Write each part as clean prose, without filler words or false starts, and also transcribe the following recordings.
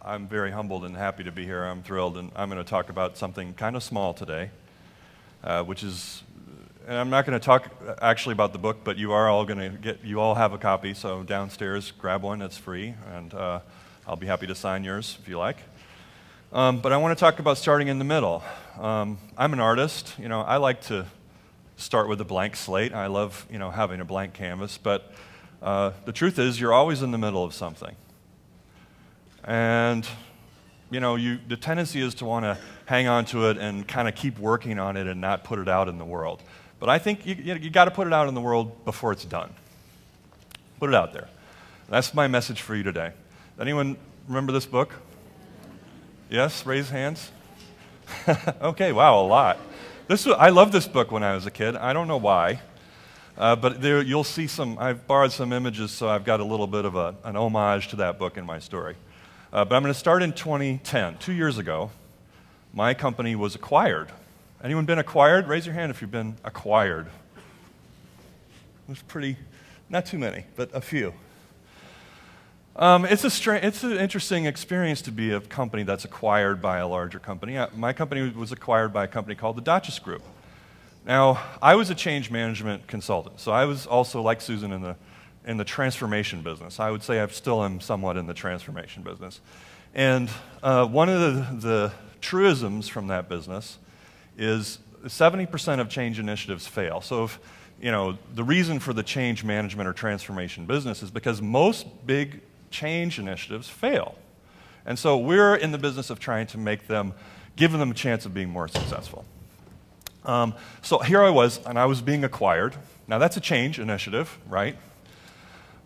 I'm very humbled and happy to be here. I'm thrilled, and I'm going to talk about something kind of small today, which is, and I'm not going to talk actually about the book, but you all have a copy, so downstairs, grab one, it's free, and I'll be happy to sign yours if you like. But I want to talk about starting in the middle. I'm an artist. I like to start with a blank slate. I love, having a blank canvas, but the truth is you're always in the middle of something. And, the tendency is to want to hang on to it and kind of keep working on it and not put it out in the world. But I think you got to put it out in the world before it's done. Put it out there. That's my message for you today. Anyone remember this book? Yes? Raise hands. Okay, wow, a lot. I loved this book when I was a kid. I don't know why. But you'll see I've borrowed some images, so I've got a little bit of an homage to that book in my story. But I'm going to start in 2010. 2 years ago, my company was acquired. Anyone been acquired? Raise your hand if you've been acquired. There's not too many, but a few. It's an interesting experience to be a company that's acquired by a larger company. My company was acquired by a company called the Dachis Group. Now, I was a change management consultant, so I was also, like Susan, in the transformation business. I would say I still am somewhat in the transformation business. And one of the truisms from that business is 70% of change initiatives fail. So if, the reason for the change management or transformation business is because most big change initiatives fail. And so we're in the business of trying to give them a chance of being more successful. So here I was, and I was being acquired. Now that's a change initiative, right?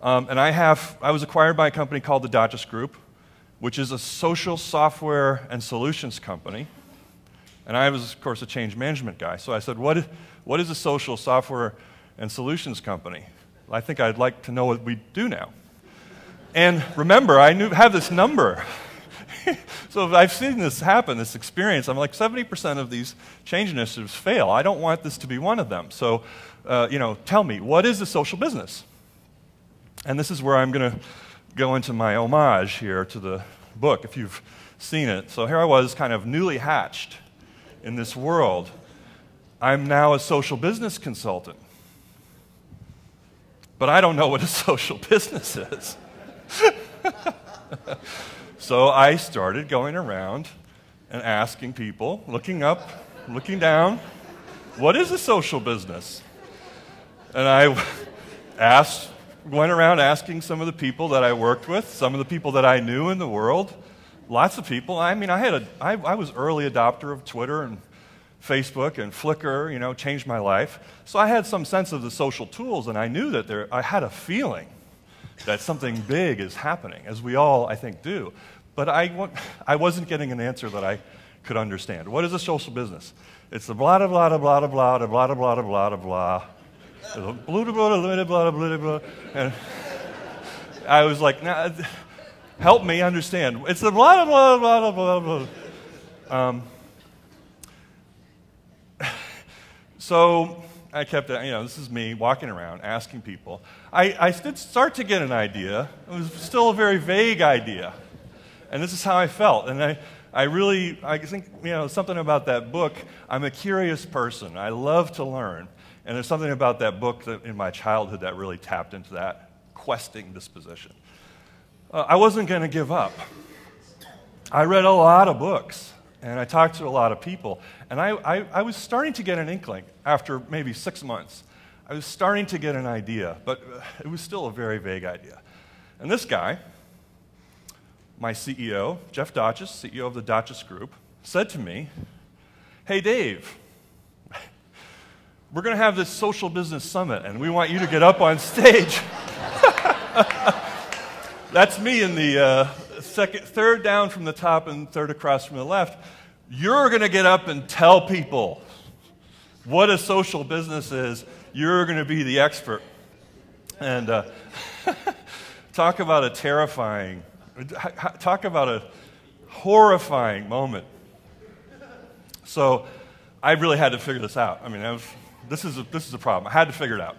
And I was acquired by a company called the Dachis Group, which is a social software and solutions company. And I was, of course, a change management guy. So I said, what is a social software and solutions company? I think I'd like to know what we do now. And remember, I have this number. So I've seen this happen, this experience. I'm like, 70% of these change initiatives fail. I don't want this to be one of them. So, tell me, what is a social business? And this is where I'm going to go into my homage here to the book, if you've seen it. So here I was, kind of newly hatched in this world. I'm now a social business consultant. But I don't know what a social business is. So I started going around and asking people, looking up, looking down, what is a social business? And I went around asking some of the people that I worked with, some of the people that I knew in the world, lots of people. I mean, I was early adopter of Twitter and Facebook and Flickr, changed my life. So I had some sense of the social tools, and I knew that I had a feeling that something big is happening, as we all, I think, do. But I wasn't getting an answer that I could understand. What is a social business? It's the blah, blah, blah, blah, blah, blah, blah, blah, blah, blah, blah, blah, blah, blah, blah, blah, and I was like, nah, help me understand. It's the blah, blah, blah, blah, blah, blah. So I kept, this is me walking around asking people. I did start to get an idea. It was still a very vague idea. And this is how I felt. And I think, something about that book, I'm a curious person. I love to learn. And there's something about that book in my childhood that really tapped into that questing disposition. I wasn't going to give up. I read a lot of books. And I talked to a lot of people. And I was starting to get an inkling after maybe 6 months. I was starting to get an idea, but it was still a very vague idea. And this guy, my CEO, Jeff Dachis, CEO of the Dachis Group, said to me, hey, Dave, we're going to have this social business summit, and we want you to get up on stage. That's me in the third down from the top and third across from the left. You're going to get up and tell people what a social business is. You're going to be the expert. And talk about a horrifying moment. So I really had to figure this out. I mean, this is a problem. I had to figure it out.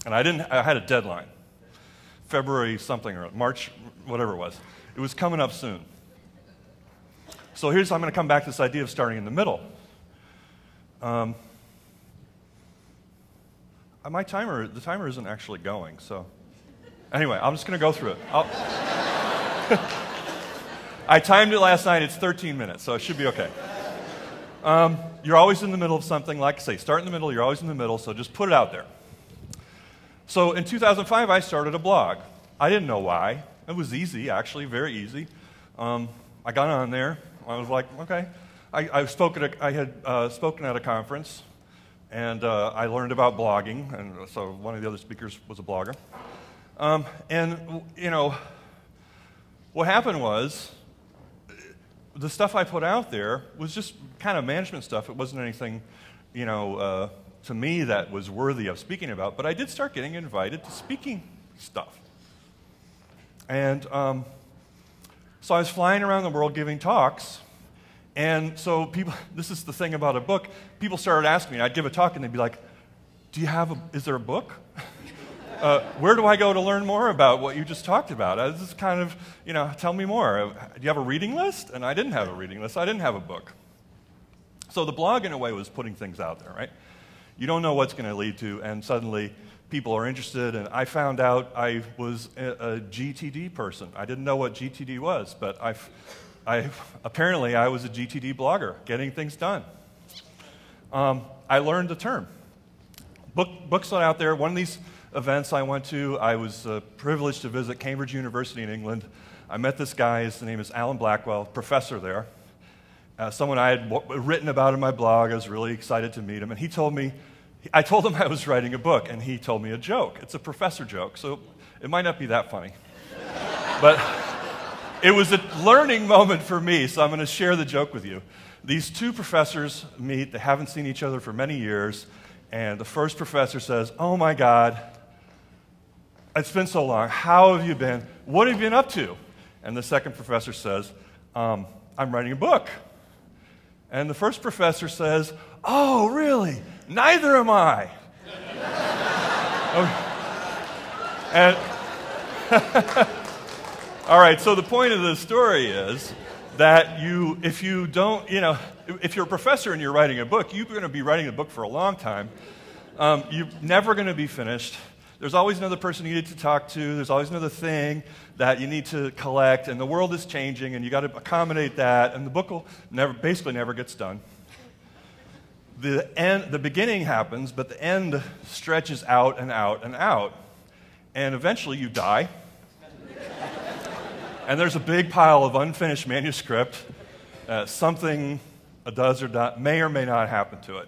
And I had a deadline. February something or March, whatever it was. It was coming up soon. So I'm going to come back to this idea of starting in the middle. The timer isn't actually going, so anyway, I'm just going to go through it. I timed it last night. It's 13 minutes, so it should be okay. You're always in the middle of something. Like I say, start in the middle. You're always in the middle, so just put it out there. So in 2005, I started a blog. I didn't know why. It was easy, actually, very easy. I got on there. I was like, okay. I had spoken at a conference, and I learned about blogging, and so one of the other speakers was a blogger. And, you know, what happened was, the stuff I put out there was just kind of management stuff. It wasn't anything, you know, to me that was worthy of speaking about, but I did start getting invited to speaking stuff. And so I was flying around the world giving talks, and so people, this is the thing about a book, people started asking me, I'd give a talk and they'd be like, is there a book? Where do I go to learn more about what you just talked about? This is kind of, you know, tell me more. Do you have a reading list? And I didn't have a reading list. I didn't have a book. So the blog, in a way, was putting things out there, right? You don't know what's going to lead to, and suddenly people are interested. And I found out I was a GTD person. I didn't know what GTD was, but apparently I was a GTD blogger, getting things done. I learned the term. Books are out there. One of these events I went to, I was privileged to visit Cambridge University in England. I met this guy, his name is Alan Blackwell, professor there. Someone I had written about in my blog. I was really excited to meet him, and he told me, I told him I was writing a book, and he told me a joke. It's a professor joke, so it might not be that funny. But it was a learning moment for me, so I'm going to share the joke with you. These two professors meet, they haven't seen each other for many years, and the first professor says, "Oh my God, it's been so long. How have you been? What have you been up to?" And the second professor says, "I'm writing a book." And the first professor says, "Oh, really? Neither am I." And all right, so the point of the story is that if you don't, you know, if you're a professor and you're writing a book, you're going to be writing a book for a long time. You're never going to be finished. There's always another person you need to talk to. There's always another thing that you need to collect, and the world is changing, and you got to accommodate that, and the book will basically never gets done. The beginning happens, but the end stretches out and out and out, and eventually you die, and there's a big pile of unfinished manuscript. Something does or may or may not happen to it.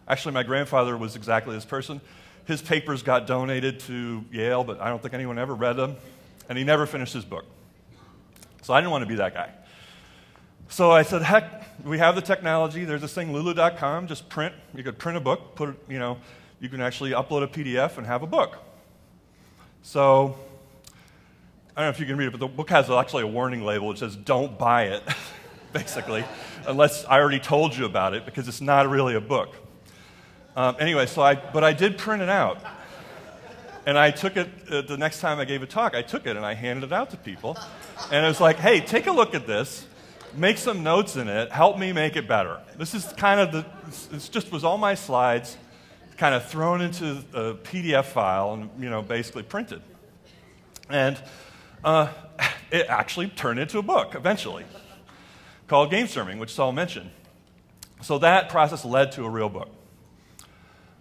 Actually, my grandfather was exactly this person. His papers got donated to Yale, but I don't think anyone ever read them, and he never finished his book. So I didn't want to be that guy. So I said, heck, we have the technology. There's this thing, lulu.com, just print. You could print a book, put it, you know, you can actually upload a PDF and have a book. So I don't know if you can read it, but the book has actually a warning label which says, "Don't buy it," basically, unless I already told you about it, because it's not really a book. Anyway, but I did print it out. And I took it, the next time I gave a talk, I took it and I handed it out to people. And I was like, "Hey, take a look at this, make some notes in it, help me make it better." This is kind of this just was all my slides, kind of thrown into a PDF file and, you know, basically printed. And it actually turned into a book eventually, called Gamestorming, which Saul mentioned. So that process led to a real book.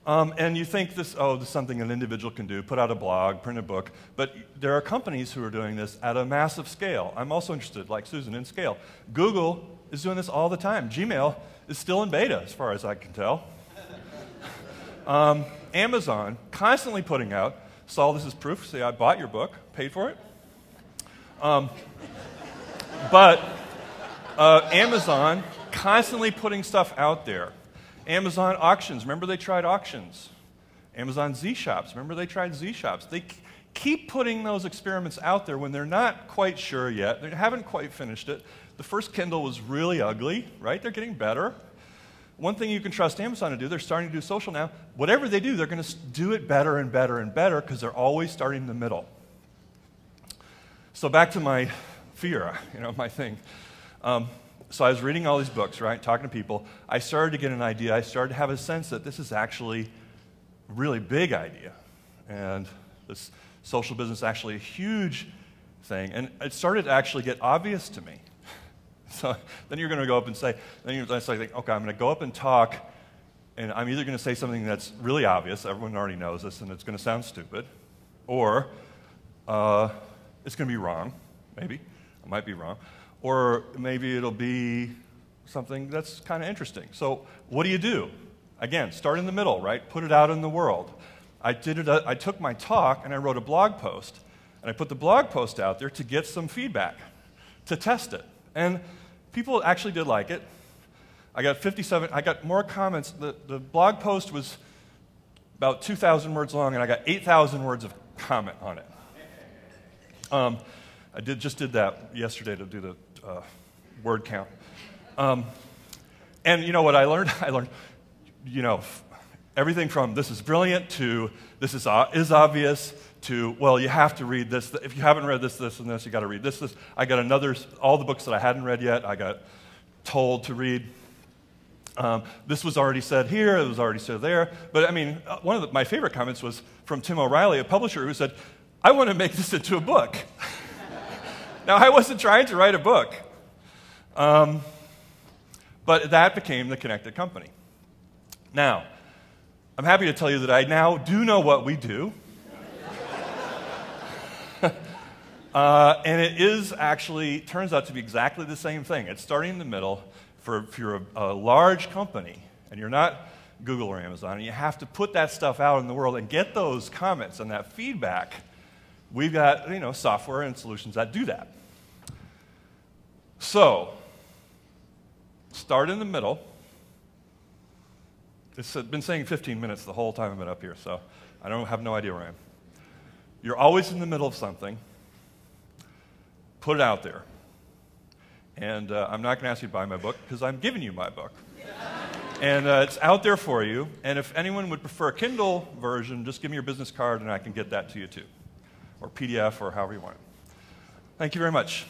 And you think this is something an individual can do, put out a blog, print a book, but there are companies who are doing this at a massive scale. I'm also interested, like Susan, in scale. Google is doing this all the time. Gmail is still in beta, as far as I can tell. Amazon, constantly putting out, Saul, this is proof, say I bought your book, paid for it. Amazon, constantly putting stuff out there. Amazon auctions, remember they tried auctions. Amazon Z-Shops, remember they tried Z-Shops. They keep putting those experiments out there when they're not quite sure yet. They haven't quite finished it. The first Kindle was really ugly, right? They're getting better. One thing you can trust Amazon to do, they're starting to do social now. Whatever they do, they're going to do it better and better and better because they're always starting in the middle. So back to my fear, you know, my thing. So I was reading all these books, right, talking to people. I started to get an idea. I started to have a sense that this is actually a really big idea. And this social business is actually a huge thing. And it started to actually get obvious to me. So then you're going to go up and say, then you're like, okay, I'm going to go up and talk, and I'm either going to say something that's really obvious, everyone already knows this, and it's going to sound stupid, or it's going to be wrong, maybe. I might be wrong. Or maybe it'll be something that's kind of interesting. So what do you do? Again, start in the middle, right? Put it out in the world. I took my talk and I wrote a blog post, and I put the blog post out there to get some feedback, to test it. And people actually did like it. I got more comments. The blog post was about 2,000 words long, and I got 8,000 words of comment on it. I just did that yesterday to do the word count. And you know what I learned? I learned, you know, everything from this is brilliant to this is obvious to, well, you have to read this. If you haven't read this, this, and this, you got to read this, this. I got all the books that I hadn't read yet, I got told to read. This was already said here, it was already said there. But I mean, one of my favorite comments was from Tim O'Reilly, a publisher, who said, I want to make this into a book. Now, I wasn't trying to write a book. But that became the Connected Company. Now, I'm happy to tell you that I now do know what we do. And it is actually, turns out to be exactly the same thing. It's starting in the middle. If you're a large company and you're not Google or Amazon, and you have to put that stuff out in the world and get those comments and that feedback, we've got, you know, software and solutions that do that. So, start in the middle. It's been saying 15 minutes the whole time I've been up here, so I have no idea where I am. You're always in the middle of something. Put it out there. And I'm not going to ask you to buy my book, because I'm giving you my book. And it's out there for you. And if anyone would prefer a Kindle version, just give me your business card, and I can get that to you too. Or PDF, or however you want it. Thank you very much.